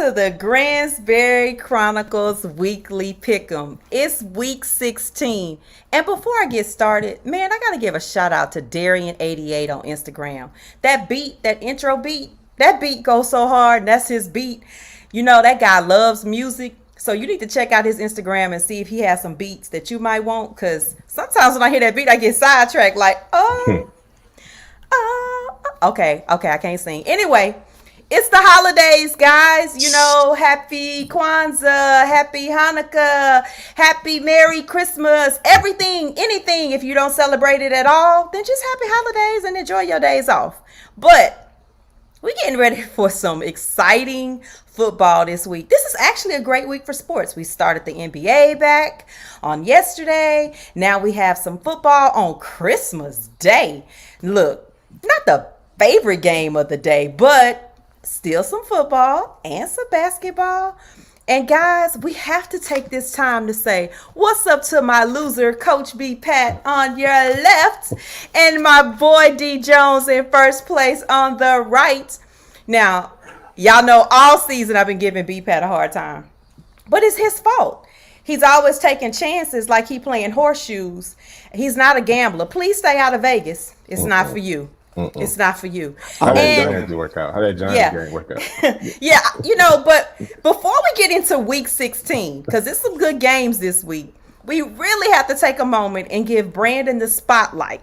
to the Gransberry Chronicles Weekly Pick'em. It's week 16. And before I get started, man, I got to give a shout out to Darian88 on Instagram. That beat, that intro beat, that beat goes so hard, and that's his beat. You know, that guy loves music. So you need to check out his Instagram and see if he has some beats that you might want. Because sometimes when I hear that beat, I get sidetracked like, okay, I can't sing. Anyway, it's the holidays, guys. You know, happy Kwanzaa, happy Hanukkah, happy Merry Christmas, everything, anything. If you don't celebrate it at all, then just happy holidays and enjoy your days off. But we're getting ready for some exciting football this week. This is actually a great week for sports. We started the NBA back on yesterday. Now we have some football on Christmas Day. Look, not the favorite game of the day, but still some football and some basketball. And guys, we have to take this time to say what's up to my loser, Coach B. Pat, on your left, and my boy D. Jones in first place on the right. Now, y'all know all season I've been giving B. Pat a hard time, but it's his fault. He's always taking chances like he playing horseshoes. He's not a gambler. Please stay out of Vegas. It's not for you. It's not for you. How that Giants work out? How that Giants game work out? Yeah, you know, but before we get into week 16, because there's some good games this week, we really have to take a moment and give Brandon the spotlight.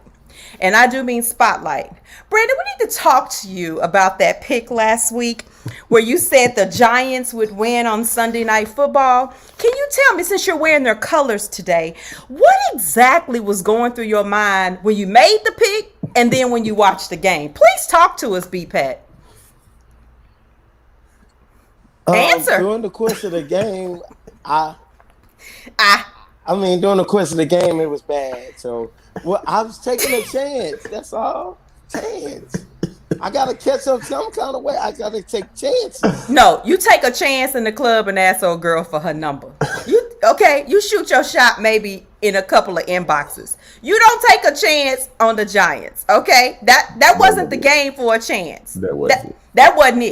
And I do mean spotlight. Brandon, we need to talk to you about that pick last week where you said the Giants would win on Sunday Night Football. Can you tell me, since you're wearing their colors today, what exactly was going through your mind when you made the pick and then when you watched the game? Please talk to us, B-Pat. Answer. During the course of the game, during the course of the game, it was bad. So, I was taking a chance. That's all. Chance. I gotta catch up some kind of way. I gotta take chances. No, you take a chance in the club and ask old girl for her number. You shoot your shot maybe in a couple of inboxes. You don't take a chance on the Giants. Okay, that wasn't the game for a chance. That wasn't it. That wasn't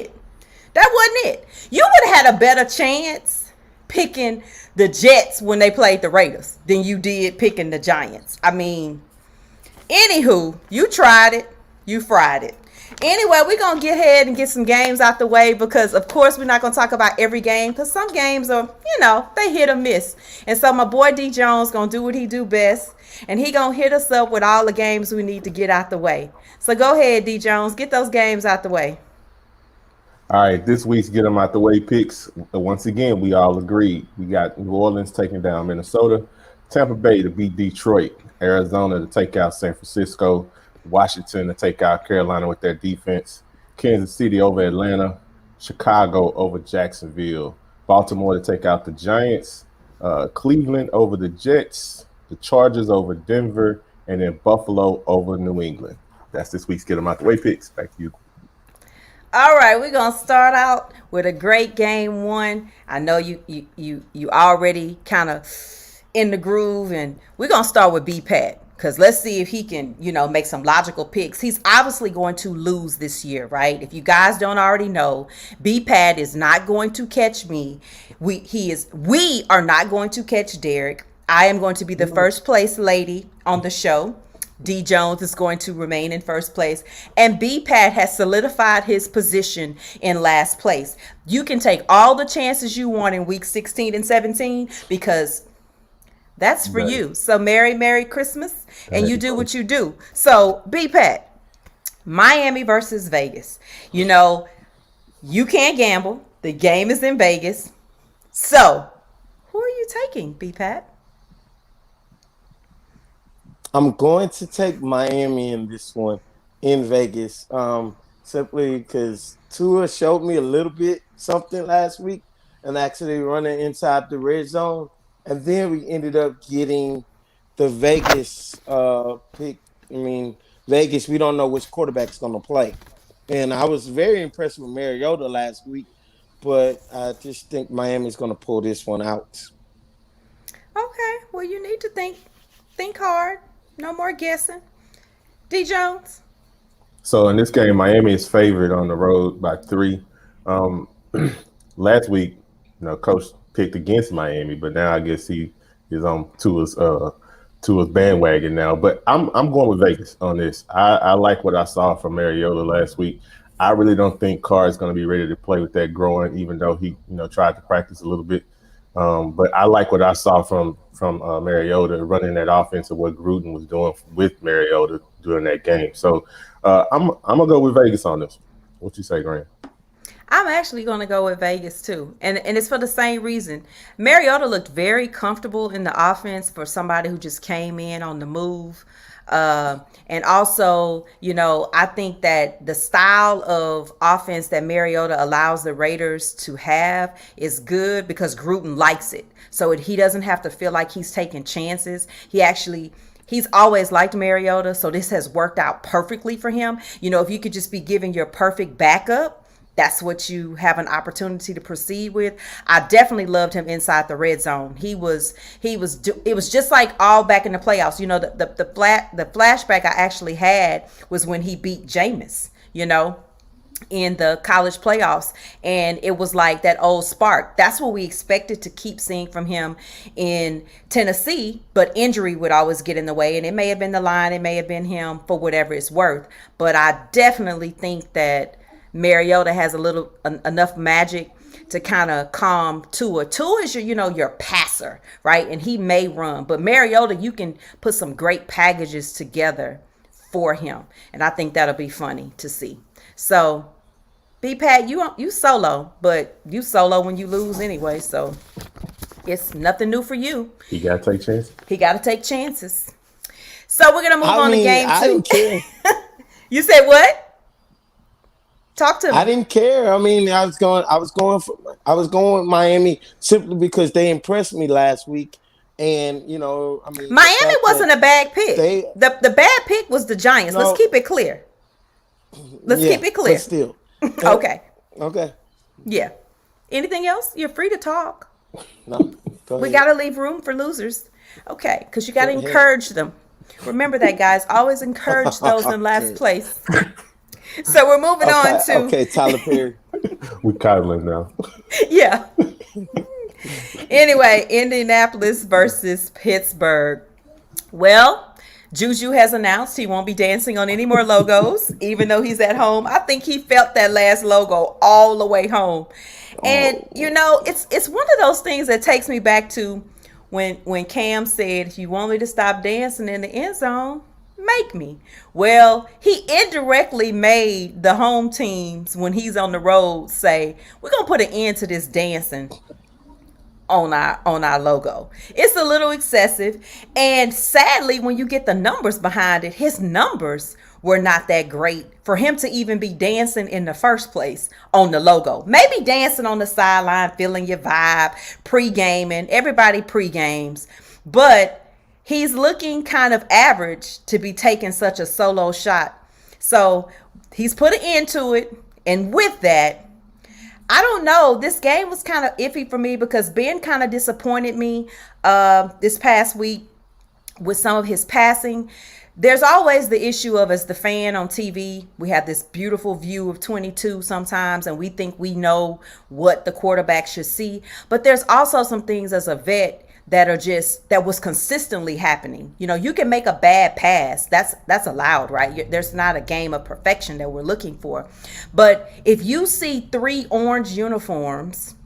it. You would have had a better chance picking the Jets when they played the Raiders than you did picking the Giants. I mean, anywho, you tried it, you fried it. Anyway, we're going to get ahead and get some games out the way because, of course, we're not going to talk about every game because some games are, they hit or miss. And so my boy D. Jones going to do what he do best, and he going to hit us up with all the games we need to get out the way. So go ahead, D. Jones, get those games out the way. All right, this week's Get Them Out the Way picks. Once again, we all agreed. We got New Orleans taking down Minnesota, Tampa Bay to beat Detroit, Arizona to take out San Francisco, Washington to take out Carolina with their defense, Kansas City over Atlanta, Chicago over Jacksonville, Baltimore to take out the Giants, Cleveland over the Jets, the Chargers over Denver, and then Buffalo over New England. That's this week's Get Them Out the Way picks. Back to you. All right, we're gonna start out with a great game one. I know you already kind of in the groove, and we're gonna start with B-Pat because let's see if he can, make some logical picks. He's obviously going to lose this year, right? If you guys don't already know, B-Pat is not going to catch me. We are not going to catch Derek. I am going to be the first place lady on the show. D. Jones is going to remain in first place. And B-Pat has solidified his position in last place. You can take all the chances you want in week 16 and 17 because that's for you. So Merry Christmas. And you do what you do. So B-Pat, Miami versus Vegas. You can't gamble. The game is in Vegas. So who are you taking, B-Pat? I'm going to take Miami in this one in Vegas, simply because Tua showed me a little bit something last week and actually running inside the red zone. And then we ended up getting the Vegas pick. Vegas, we don't know which quarterback's going to play. And I was very impressed with Mariota last week, but I just think Miami's going to pull this one out. Okay, well, you need to think hard. No more guessing. D. Jones? So in this game, Miami is favored on the road by 3. last week, Coach picked against Miami, but now I guess he is on Tua's bandwagon now. But I'm going with Vegas on this. I like what I saw from Mariota last week. I really don't think Carr is going to be ready to play with that groin, even though he tried to practice a little bit. But I like what I saw from Mariota running that offense and what Gruden was doing with Mariota during that game. So I'm gonna go with Vegas on this. What you say, Grant? I'm actually going to go with Vegas too. And it's for the same reason. Mariota looked very comfortable in the offense for somebody who just came in on the move. And also, I think that the style of offense that Mariota allows the Raiders to have is good because Gruden likes it. So he doesn't have to feel like he's taking chances. He's always liked Mariota, so this has worked out perfectly for him. If you could just be given your perfect backup, that's what you have an opportunity to proceed with. I definitely loved him inside the red zone. It was just like all back in the playoffs. The flashback I actually had was when he beat Jameis, in the college playoffs, and it was like that old spark. That's what we expected to keep seeing from him in Tennessee, but injury would always get in the way, and it may have been the line, it may have been him, for whatever it's worth. But I definitely think that Mariota has enough magic to kind of calm Tua. Tua is your passer, right? And he may run, but Mariota, you can put some great packages together for him, and I think that'll be funny to see. So, B-Pat, you solo, but you solo when you lose anyway, so it's nothing new for you. He got to take chances. He got to take chances. So we're gonna move on to game 2. I didn't care. You said what? Talk to me. I didn't care. I was going with Miami simply because they impressed me last week. And Miami wasn't a bad pick. The bad pick was the Giants. Let's keep it clear. Keep it clear. But still. Okay. Okay. Yeah. Anything else? You're free to talk. No. Go ahead. We got to leave room for losers. Okay. Because you got to encourage them. Remember that, guys. Always encourage those in last place. So we're moving on to... Okay, Tyler Perry. We coddling now. Yeah. Anyway, Indianapolis versus Pittsburgh. Well, Juju has announced he won't be dancing on any more logos, even though he's at home. I think he felt that last logo all the way home. And, it's one of those things that takes me back to when Cam said, if you want me to stop dancing in the end zone, make me. Well, he indirectly made the home teams, when he's on the road, say, we're going to put an end to this dancing on our logo. It's a little excessive. And sadly, when you get the numbers behind it, his numbers were not that great for him to even be dancing in the first place on the logo. Maybe dancing on the sideline, feeling your vibe, pre-gaming. Everybody pre-games. But he's looking kind of average to be taking such a solo shot. So he's put an end to it. And with that, I don't know. This game was kind of iffy for me because Ben kind of disappointed me this past week with some of his passing. There's always the issue of, as the fan on TV, we have this beautiful view of 22 sometimes, and we think we know what the quarterback should see. But there's also some things as a vet that was consistently happening. You can make a bad pass. That's allowed, right? There's not a game of perfection that we're looking for. But if you see 3 orange uniforms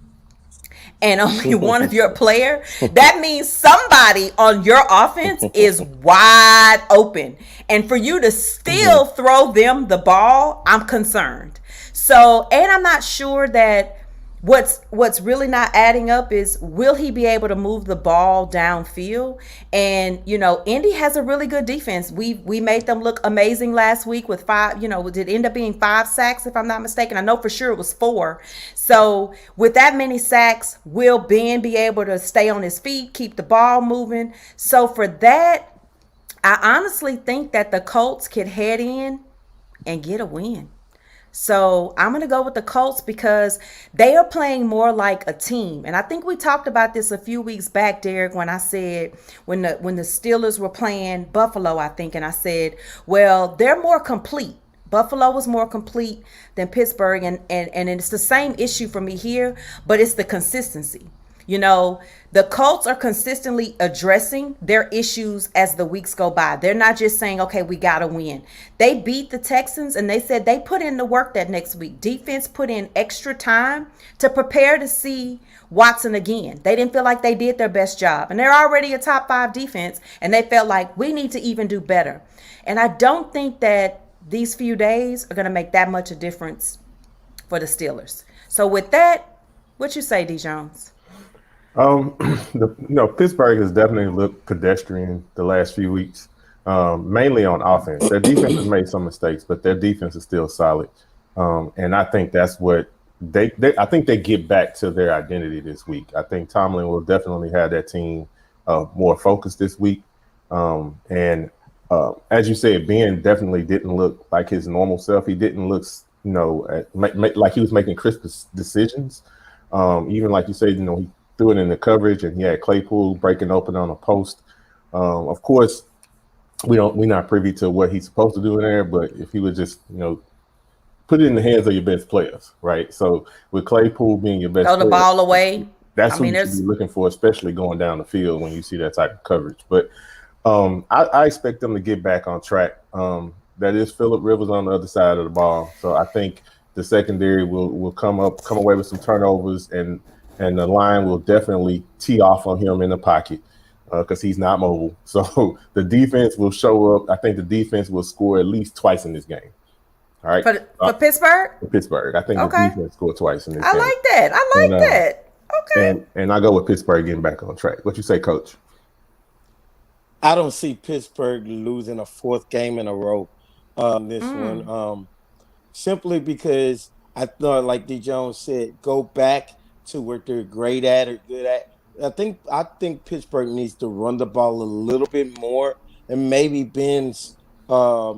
and only one of your player, that means somebody on your offense is wide open. And for you to still throw them the ball, I'm concerned. So, and I'm not sure that What's really not adding up is, will he be able to move the ball downfield? And, Indy has a really good defense. We made them look amazing last week with 5, did end up being 5 sacks, if I'm not mistaken. I know for sure it was 4. So with that many sacks, will Ben be able to stay on his feet, keep the ball moving? So for that, I honestly think that the Colts could head in and get a win. So I'm going to go with the Colts because they are playing more like a team. And I think we talked about this a few weeks back, Derek, when I said, when the Steelers were playing Buffalo, I think, and I said, well, they're more complete. Buffalo was more complete than Pittsburgh, and it's the same issue for me here, but it's the consistency. You know, the Colts are consistently addressing their issues as the weeks go by. They're not just saying, okay, we got to win. They beat the Texans and they said they put in the work that next week. Defense put in extra time to prepare to see Watson again. They didn't feel like they did their best job. And they're already a top 5 defense, and they felt like we need to even do better. And I don't think that these few days are going to make that much a difference for the Steelers. So with that, what you say, D. Jones? Pittsburgh has definitely looked pedestrian the last few weeks, mainly on offense. Their defense has made some mistakes, but their defense is still solid. And I think that's what I think they get back to their identity this week. I think Tomlin will definitely have that team more focused this week. And as you said, Ben definitely didn't look like his normal self. He didn't look, like he was making crisp decisions. Even like you said, he threw it in the coverage, and he had Claypool breaking open on a post. Of course, we're not privy to what he's supposed to do in there, but if he would just, put it in the hands of your best players, right? So with Claypool being your best Throw the player, ball away. that's what you should be looking for, especially going down the field when you see that type of coverage. But I expect them to get back on track. That is Phillip Rivers on the other side of the ball. So I think the secondary will come away with some turnovers, and the line will definitely tee off on him in the pocket because he's not mobile. So the defense will show up. I think the defense will score at least twice in this game. All right. For Pittsburgh? For Pittsburgh. I think the defense scored twice in this game. I like that. Okay. And I go with Pittsburgh getting back on track. What you say, Coach? I don't see Pittsburgh losing a 4th game in a row this one. Simply because I thought, like D. Jones said, go back to what they're great at or good at. I think Pittsburgh needs to run the ball a little bit more, and maybe Ben's pass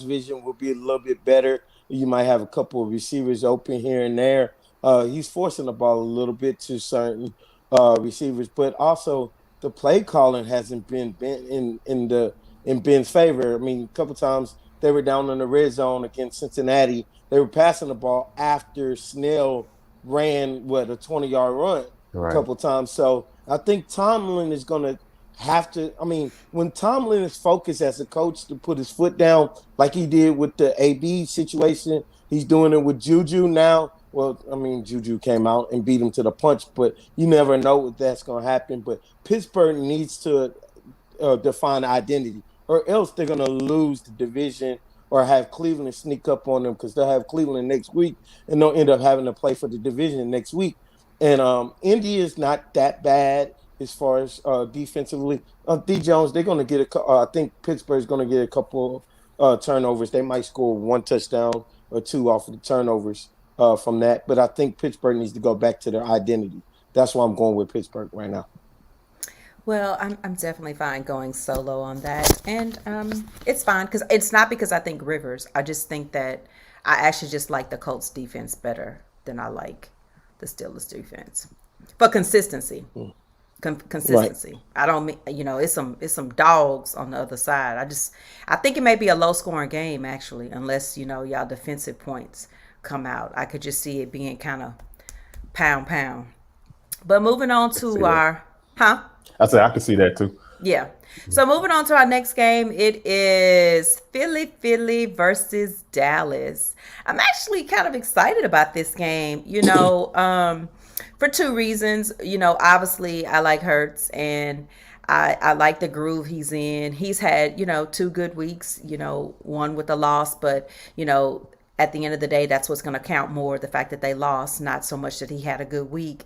vision will be a little bit better. You might have a couple of receivers open here and there. He's forcing the ball a little bit to certain receivers, but also the play calling hasn't been in Ben's favor. I mean, a couple times they were down in the red zone against Cincinnati. They were passing the ball after Snell ran a 20-yard run a couple times. So I think Tomlin is going to have to. I mean, when Tomlin is focused as a coach to put his foot down, like he did with the AB situation, he's doing it with Juju now. Well, I mean, Juju came out and beat him to the punch, but you never know what that's going to happen. But Pittsburgh needs to define identity, or else they're going to lose the division or have Cleveland sneak up on them, because they'll have Cleveland next week and they'll end up having to play for the division next week. And Indy is not that bad as far as defensively. D. Jones, they're going to get I think Pittsburgh's going to get a couple turnovers. They might score 1 touchdown or 2 off of the turnovers from that. But I think Pittsburgh needs to go back to their identity. That's why I'm going with Pittsburgh right now. Well, I'm definitely fine going solo on that, and it's fine because it's not because I think Rivers. I just think that I actually just like the Colts defense better than I like the Steelers defense for consistency. Consistency. Right. I don't mean, it's some dogs on the other side. I think it may be a low scoring game actually, unless y'all defensive points come out. I could just see it being kind of pound. But moving on to our I said I can see that too. Yeah. So moving on to our next game, it is Philly versus Dallas. I'm actually kind of excited about this game, for 2 reasons. Obviously I like Hurts, and I like the groove he's in. He's had, 2 good weeks, one with a loss, but, at the end of the day, that's what's going to count more, the fact that they lost, not so much that he had a good week.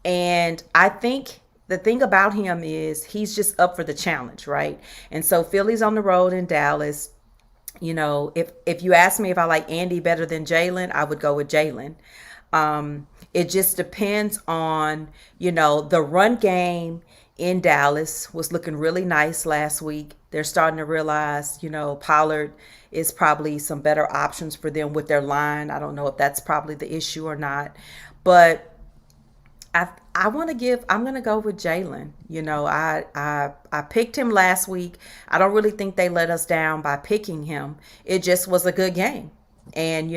And I think the thing about him is he's just up for the challenge, right? And so Philly's on the road in Dallas. If you ask me if I like Andy better than Jalen, I would go with Jalen. It just depends on, the run game in Dallas was looking really nice last week. They're starting to realize, Pollard is probably some better options for them with their line. I don't know if that's probably the issue or not, but I'm gonna go with Jalen. I picked him last week. I don't really think they let us down by picking him. It just was a good game. And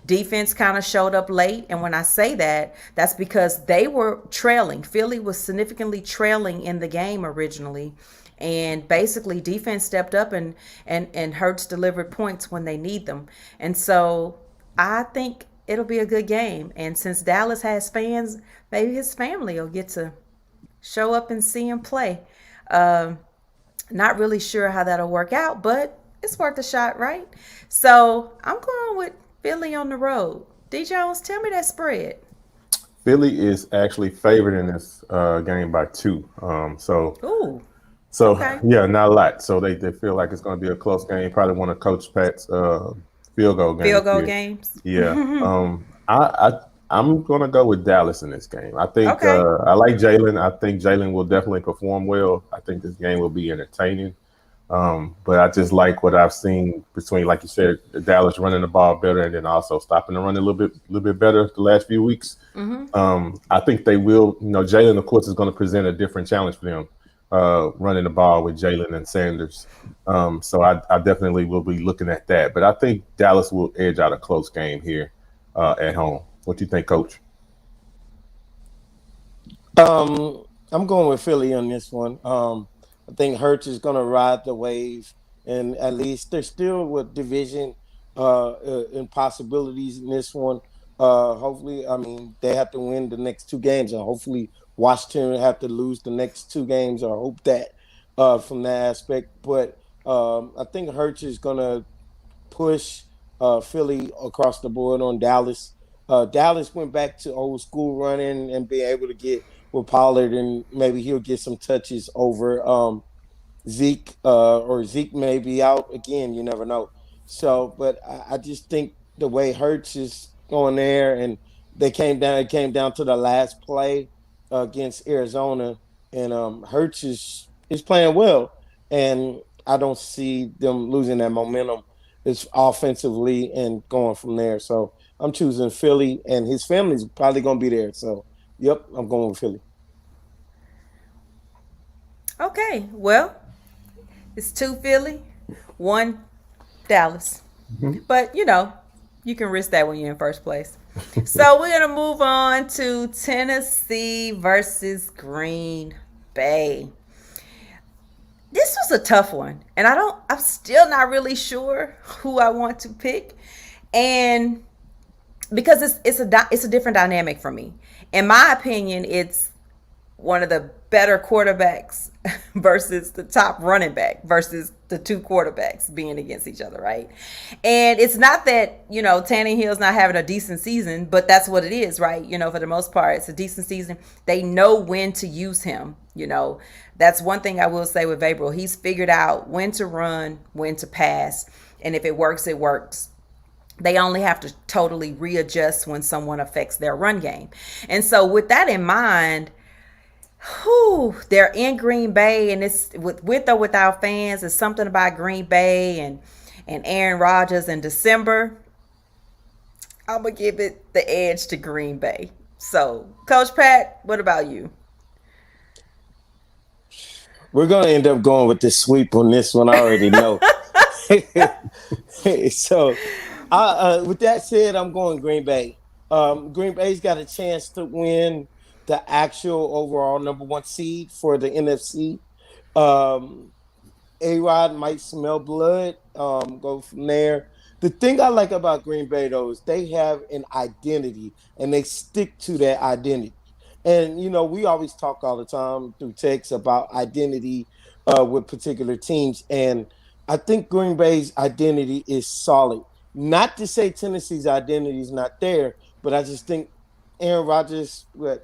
defense kind of showed up late. And when I say that, that's because they were trailing. Philly was significantly trailing in the game originally. And basically defense stepped up and Hurts delivered points when they need them. And so I think it'll be a good game. And since Dallas has fans, maybe his family will get to show up and see him play. Um, Not really sure how that'll work out, but it's worth a shot, right? So I'm going with Philly on the road. D Jones, tell me that spread. Philly is actually favored in this game by 2. Ooh, So okay. yeah, not a lot. So they feel like it's going to be a close game. Probably one of Coach Pat's field goal games Field goal here. games. Yeah. I'm gonna go with Dallas in this game. I think Okay. I like Jalen. I think Jalen will definitely perform well. I think this game will be entertaining. But I just like what I've seen between, like you said, Dallas running the ball better and then also stopping the run a little bit better the last few weeks. I think they will. Jalen, of course, is going to present a different challenge for them, running the ball with Jalen and Sanders. So I definitely will be looking at that. But I think Dallas will edge out a close game here at home. What do you think, Coach? I'm going with Philly on this one. I think Hurts is going to ride the wave, and at least they're still with division and possibilities in this one. Hopefully, I mean they have to win the next 2 games, and hopefully Washington have to lose the next 2 games. I hope that from that aspect. But I think Hurts is going to push Philly across the board on Dallas. Dallas went back to old school running and being able to get with Pollard, and maybe he'll get some touches over Zeke, or Zeke may be out again. You never know. So, but I just think the way Hurts is going there, and they came down. It came down to the last play against Arizona, and Hurts is playing well, and I don't see them losing that momentum. It's offensively and going from there. So I'm choosing Philly, and his family's probably going to be there. So, yep, I'm going with Philly. Okay. Well, it's 2 Philly, 1 Dallas. But you can risk that when you're in first place. So we're gonna move on to Tennessee versus Green Bay. This was a tough one, and I'm still not really sure who I want to pick, and because it's a different dynamic for me. In my opinion, it's one of the better quarterbacks versus the top running back versus the 2 quarterbacks being against each other, right? And it's not that, Tannehill's not having a decent season, but that's what it is, right? For the most part, it's a decent season. They know when to use him, That's one thing I will say with Averill. He's figured out when to run, when to pass, and if it works, it works. They only have to totally readjust when someone affects their run game. And so with that in mind, they're in Green Bay, and it's with or without fans. It's something about Green Bay and Aaron Rodgers in December. I'm gonna give it the edge to Green Bay. So, Coach Pat, what about you? We're going to end up going with the sweep on this one. I already know. So, with that said, I'm going Green Bay. Green Bay's got a chance to win the actual overall number 1 seed for the NFC. Um, A-Rod might smell blood. Go from there. The thing I like about Green Bay, though, is they have an identity, and they stick to that identity. And, we always talk all the time through text about identity with particular teams. And I think Green Bay's identity is solid. Not to say Tennessee's identity is not there, but I just think Aaron Rodgers would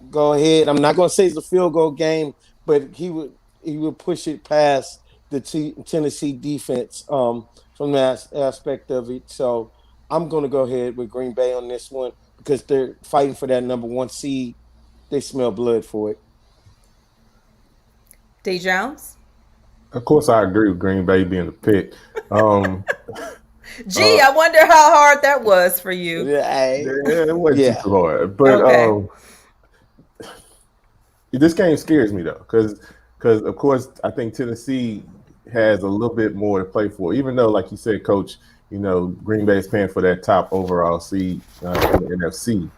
go ahead. I'm not going to say it's a field goal game, but he would push it past the Tennessee defense from that aspect of it. So I'm going to go ahead with Green Bay on this one because they're fighting for that number 1 seed. They smell blood for it. D Jones? Of course, I agree with Green Bay being the pick. Um, Gee, uh, I wonder how hard that was for you. Yeah, yeah, it wasn't yeah. too hard, but Okay. This game scares me though, because of course I think Tennessee has a little bit more to play for. Even though, like you said, Coach, Green Bay is paying for that top overall seed in the NFC,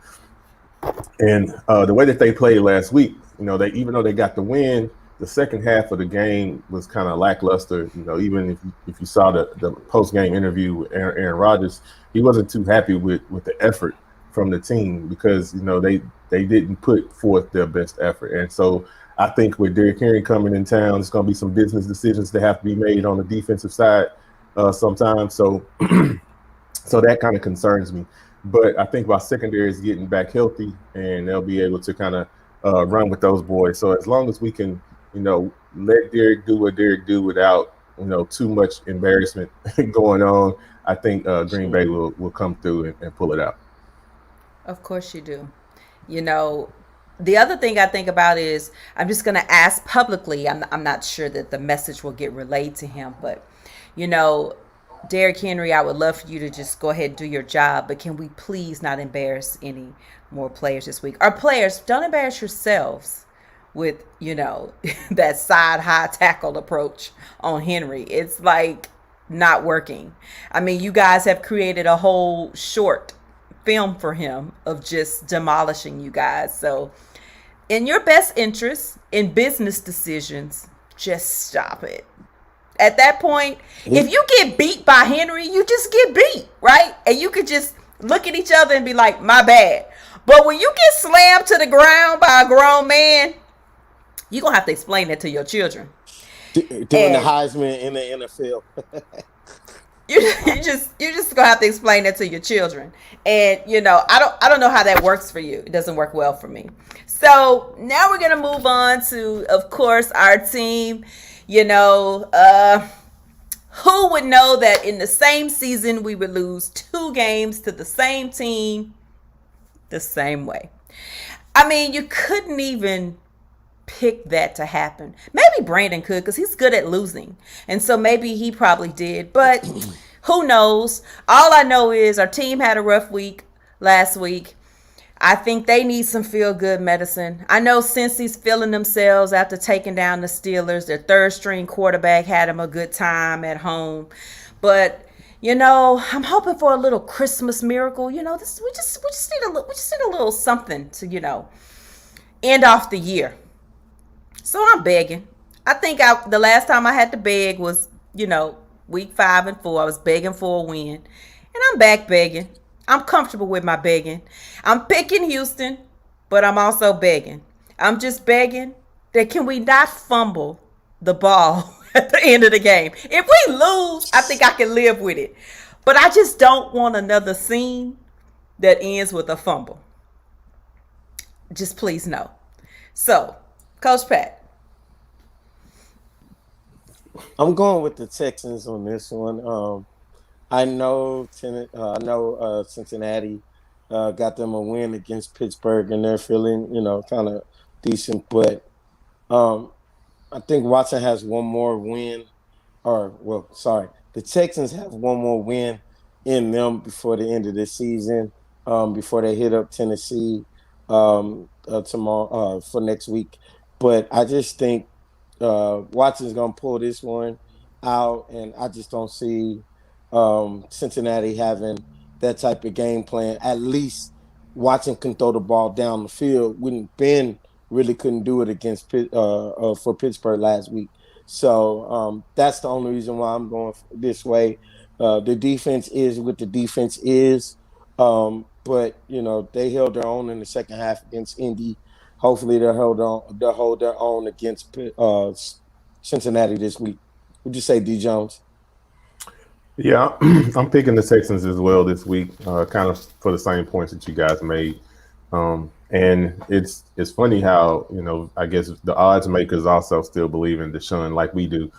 and the way that they played last week, they even though they got the win, the second half of the game was kind of lackluster. Even if you saw the post game interview with Aaron Rodgers, he wasn't too happy with the effort from the team because they didn't put forth their best effort. And so I think with Derrick Henry coming in town, there's going to be some business decisions that have to be made on the defensive side sometimes. So so that kind of concerns me. But I think our secondary is getting back healthy, and they'll be able to kind of run with those boys. So as long as we can, let Derrick do what Derrick do without, too much embarrassment going on, I think Green Bay will come through and pull it out. Of course you do. The other thing I think about is I'm just going to ask publicly. I'm not sure that the message will get relayed to him, but, you know, Derrick Henry, I would love for you to just go ahead and do your job, but can we please not embarrass any more players this week? Our players, don't embarrass yourselves with, that side high tackle approach on Henry. It's like not working. I mean, you guys have created a whole short film for him of just demolishing you guys. So in your best interest in business decisions, just stop it. At that point, if you get beat by Henry, you just get beat, right? And you could just look at each other and be like, my bad. But when you get slammed to the ground by a grown man, you're going to have to explain that to your children. Doing the Heisman in the NFL. You just gonna have to explain that to your children, and I don't know how that works for you. It doesn't work well for me. So now we're gonna move on to, of course, our team. Who would know that in the same season we would lose 2 games to the same team the same way? I mean, you couldn't even pick that to happen. Maybe Brandon could, because he's good at losing, and so maybe he probably did, but who knows? All I know is our team had a rough week last week. I think they need some feel-good medicine. I know Cincy's feeling themselves after taking down the Steelers. Their third-string quarterback had them a good time at home, but I'm hoping for a little Christmas miracle. We just need a little something to end off the year. So I'm begging. I think the last time I had to beg was, week 5 and 4. I was begging for a win. And I'm back begging. I'm comfortable with my begging. I'm picking Houston, but I'm also begging. I'm just begging that can we not fumble the ball at the end of the game? If we lose, I think I can live with it. But I just don't want another scene that ends with a fumble. Just please no. So, Coach Pat. I'm going with the Texans on this one. I know Cincinnati got them a win against Pittsburgh, and they're feeling, kind of decent. But I think Watson has one more win. The Texans have one more win in them before the end of the season, before they hit up Tennessee tomorrow for next week. But I just think Watson's going to pull this one out, and I just don't see Cincinnati having that type of game plan. At least Watson can throw the ball down the field. Ben really couldn't do it against for Pittsburgh last week. So that's the only reason why I'm going this way. The defense is what the defense is. But they held their own in the second half against Indy. Hopefully they'll hold their own against Cincinnati this week. Would you say, D. Jones? Yeah, I'm picking the Texans as well this week, kind of for the same points that you guys made. And it's funny how, I guess the odds makers also still believe in Deshaun like we do.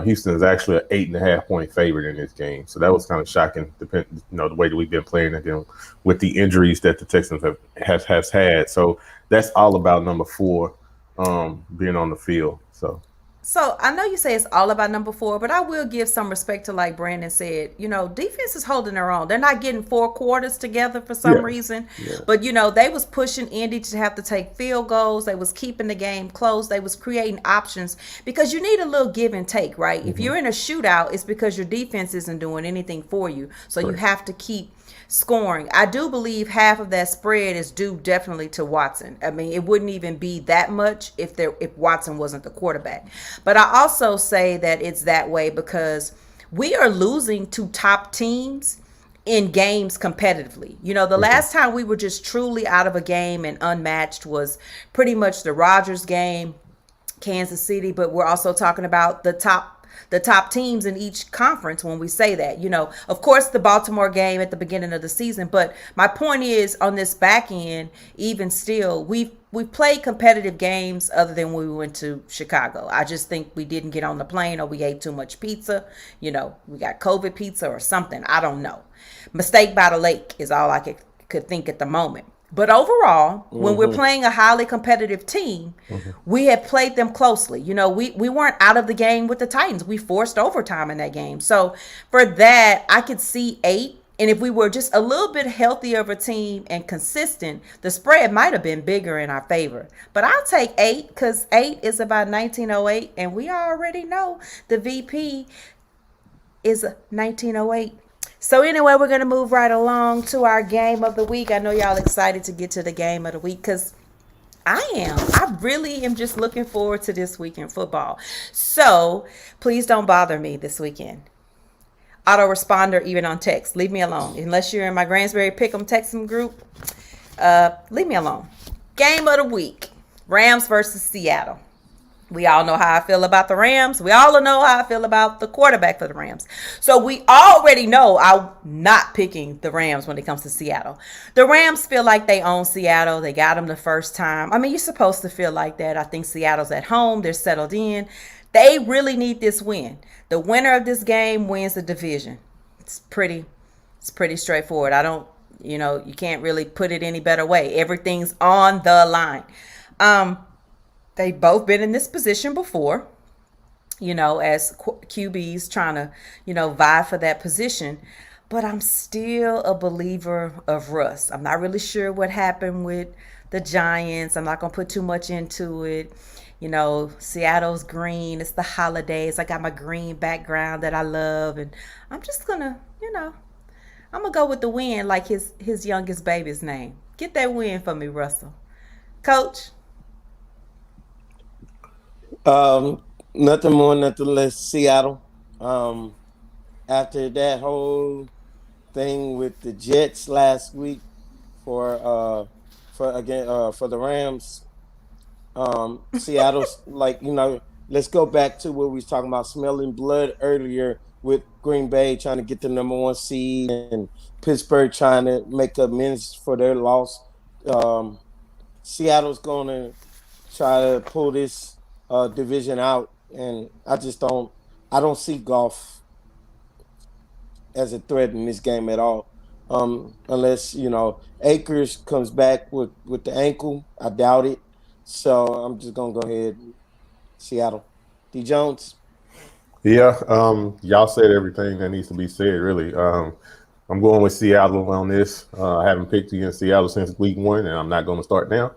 Houston is actually an 8.5 point favorite in this game. So that was kind of shocking, the way that we've been playing against with the injuries that the Texans have had. So that's all about number 4 being on the field. So So I know you say it's all about number 4, but I will give some respect to, like Brandon said, defense is holding their own. They're not getting 4 quarters together for some Yeah, reason, yeah. but they was pushing Indy to have to take field goals. They was keeping the game close. They was creating options because you need a little give and take, right? If Hmm. you're in a shootout, it's because your defense isn't doing anything for you, so you Correct. have to keep scoring. I do believe half of that spread is due definitely to Watson. I mean, it wouldn't even be that much if Watson wasn't the quarterback. But I also say that it's that way because we are losing to top teams in games competitively. The Hmm. last time we were just truly out of a game and unmatched was pretty much the Rodgers game, Kansas City, but we're also talking about the top teams in each conference when we say that. Of course the Baltimore game at the beginning of the season, but my point is on this back end, even still, we've played competitive games other than when we went to Chicago. I just think we didn't get on the plane or we ate too much pizza. We got COVID pizza or something. I don't know. Mistake by the lake is all I could think at the moment. But overall, when we're Mm-hmm. playing a highly competitive team, Hmm. we have played them closely. We weren't out of the game with the Titans. We forced overtime in that game. So for that, I could see 8. And if we were just a little bit healthier of a team and consistent, the spread might have been bigger in our favor. But I'll take 8 because 8 is about 1908. And we already know the VP is 1908. So anyway, we're going to move right along to our game of the week. I know y'all excited to get to the game of the week because I am. I really am just looking forward to this weekend football. So please don't bother me this weekend. Autoresponder, even on text. Leave me alone. Unless you're in my Gransberry Pick'em texting group, leave me alone. Game of the week. Rams versus Seattle. We all know how I feel about the Rams. We all know how I feel about the quarterback for the Rams. So we already know I'm not picking the Rams when it comes to Seattle. The Rams feel like they own Seattle. They got them the first time. I mean, you're supposed to feel like that. I think Seattle's at home. They're settled in. They really need this win. The winner of this game wins the division. It's pretty straightforward. I don't, you can't really put it any better way. Everything's on the line. They've both been in this position before, as QBs trying to, vie for that position. But I'm still a believer of Russ. I'm not really sure what happened with the Giants. I'm not going to put too much into it. Seattle's green. It's the holidays. I got my green background that I love. And I'm just going to, I'm going to go with the win like his youngest baby's name. Get that win for me, Russell. Coach? Nothing more, nothing less. Seattle. Um, After that whole thing with the Jets last week for for the Rams, Seattle's like let's go back to what we was talking about smelling blood earlier with Green Bay trying to get the number 1 seed and Pittsburgh trying to make amends for their loss. Um, Seattle's going to try to pull this division out, and I don't see golf as a threat in this game at all. Unless Akers comes back with the ankle, I doubt it. So I'm just gonna go ahead, Seattle. D Jones. Yeah, y'all said everything that needs to be said, really. I'm going with Seattle on this. I haven't picked against Seattle since week 1, and I'm not going to start now.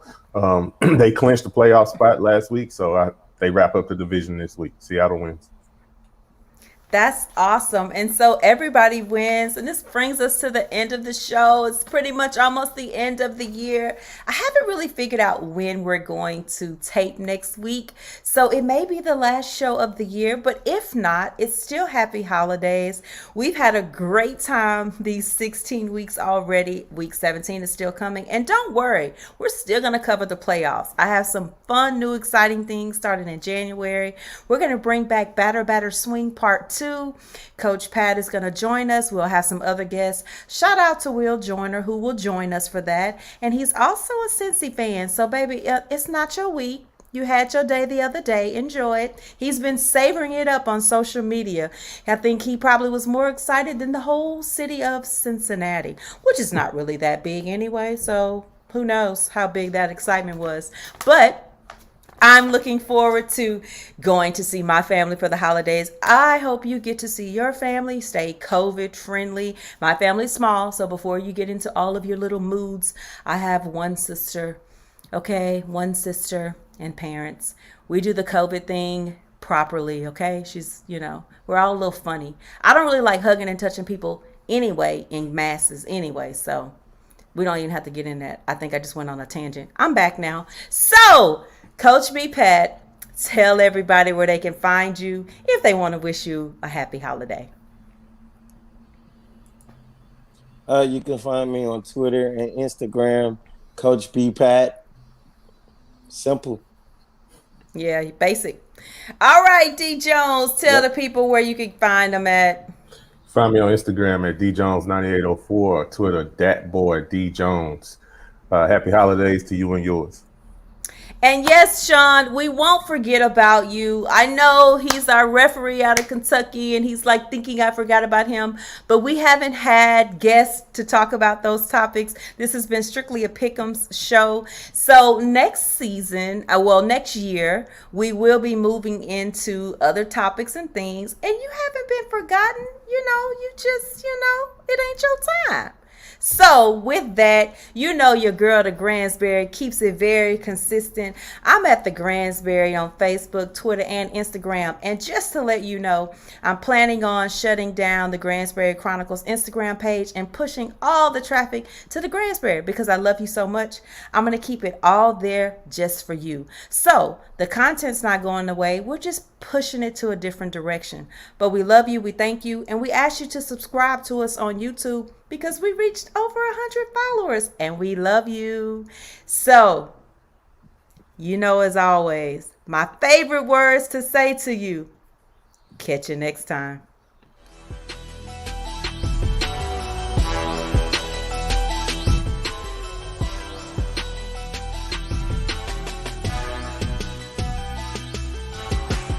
They clinched the playoff spot last week, so they wrap up the division this week. Seattle wins. That's awesome. And so everybody wins. And this brings us to the end of the show. It's pretty much almost the end of the year. I haven't really figured out when we're going to tape next week. So it may be the last show of the year, but if not, it's still happy holidays. We've had a great time these 16 weeks already. Week 17 is still coming. And don't worry, we're still going to cover the playoffs. I have some fun, new, exciting things starting in January. We're going to bring back Batter Swing Part 2. Coach Pat is going to join us. We'll have some other guests. Shout out to Will Joyner, who will join us for that. And he's also a Cincy fan. So, baby, it's not your week. You had your day the other day. Enjoy it. He's been savoring it up on social media. I think he probably was more excited than the whole city of Cincinnati, which is not really that big anyway. So who knows how big that excitement was. But I'm looking forward to going to see my family for the holidays. I hope you get to see your family. Stay COVID friendly. My family's small, so before you get into all of your little moods, I have one sister. Okay, one sister and parents. We do the COVID thing properly, okay? We're all a little funny. I don't really like hugging and touching people anyway in masses anyway, so we don't even have to get in that. I think I just went on a tangent. I'm back now. So, Coach B Pat, tell everybody where they can find you if they want to wish you a happy holiday. You can find me on Twitter and Instagram, Coach B Pat. Simple. Yeah, basic. All right, D Jones, tell the Yep. people where you can find them at. Find me on Instagram at djones9804, Twitter datboydjones. Happy holidays to you and yours. And yes, Sean, we won't forget about you. I know he's our referee out of Kentucky and he's like thinking I forgot about him, but we haven't had guests to talk about those topics. This has been strictly a Pick'ems show. So next season, next year, we will be moving into other topics and things. And you haven't been forgotten. It ain't your time. So with that, your girl, the Gransberry, keeps it very consistent. I'm at the Gransberry on Facebook, Twitter, and Instagram. And just to let you know, I'm planning on shutting down the Gransberry Chronicles Instagram page and pushing all the traffic to the Gransberry because I love you so much. I'm going to keep it all there just for you. So the content's not going away. We're just pushing it to a different direction. But we love you, we thank you, and we ask you to subscribe to us on YouTube because we reached over 100 followers and we love you. So, as always, my favorite words to say to you. Catch you next time.